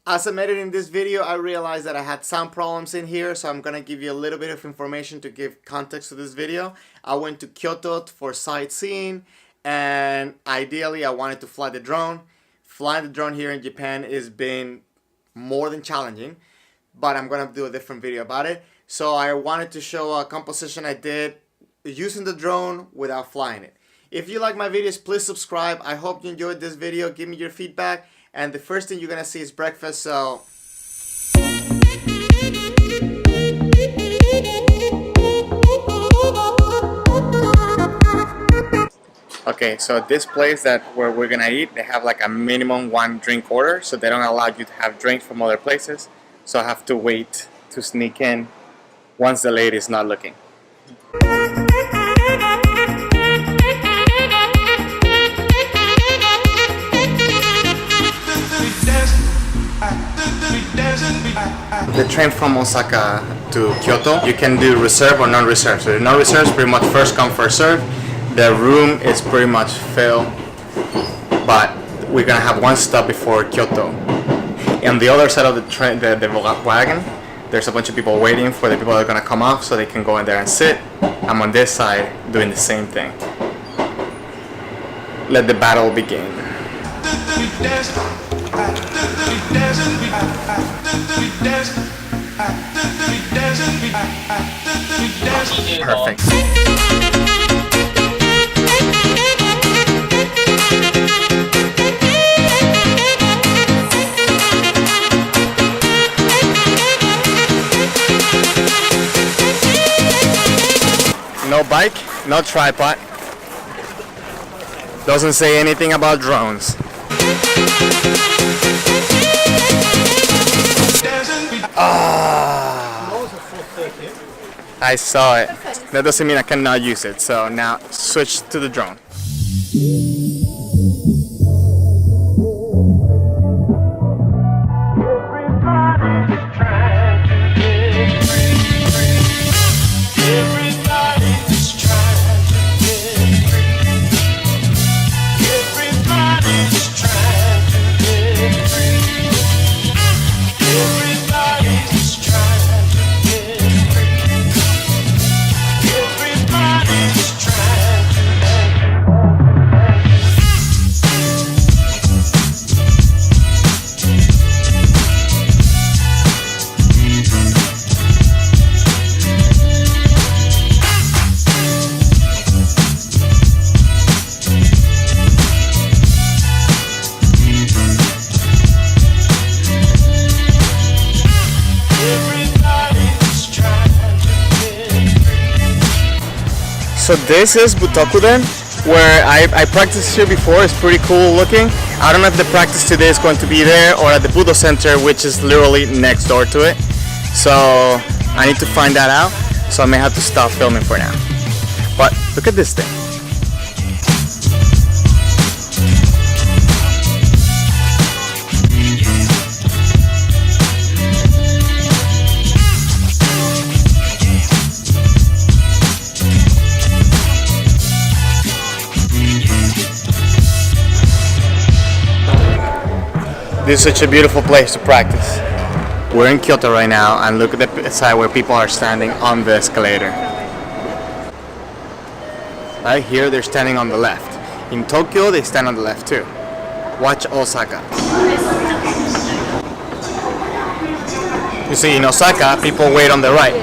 As I'm editing this video, I realized that I had sound problems in here, so I'm gonna give you a little bit of information to give context to this video. I went to Kyoto for sightseeing, and ideally I wanted to fly the drone. Flying the drone here in Japan has been more than challenging, but I'm gonna do a different video about it. So I wanted to show a composition I did using the drone without flying it. If you like my videos, please subscribe. I hope you enjoyed this video. Give me your feedback. And the first thing you're gonna see is breakfast, so okay, so this place where we're gonna eat, they have like a minimum 1 drink order, so they don't allow you to have drinks from other places. So I have to wait to sneak in once the lady is not looking. The train from Osaka to Kyoto, you can do reserve or non-reserve. So the non-reserve is pretty much first come, first serve. The room is pretty much filled, but we're gonna have one stop before Kyoto. On the other side of the train, the wagon, there's a bunch of people waiting for the people that are gonna come off so they can go in there and sit. I'm on this side doing the same thing. Let the battle begin. Perfect. No bike, no tripod. Doesn't say anything about drones. I saw it. That doesn't mean I cannot use it. So now switch to the drone. So this is Butokuden, where I practiced here before. It's pretty cool looking. I don't know if the practice today is going to be there or at the Budo Center, which is literally next door to it. So I need to find that out. So I may have to stop filming for now. But look at this thing. This is such a beautiful place to practice. We're in Kyoto right now, and look at the side where people are standing on the escalator. Right here, they're standing on the left. In Tokyo, they stand on the left too. Watch Osaka. You see, in Osaka, people wait on the right.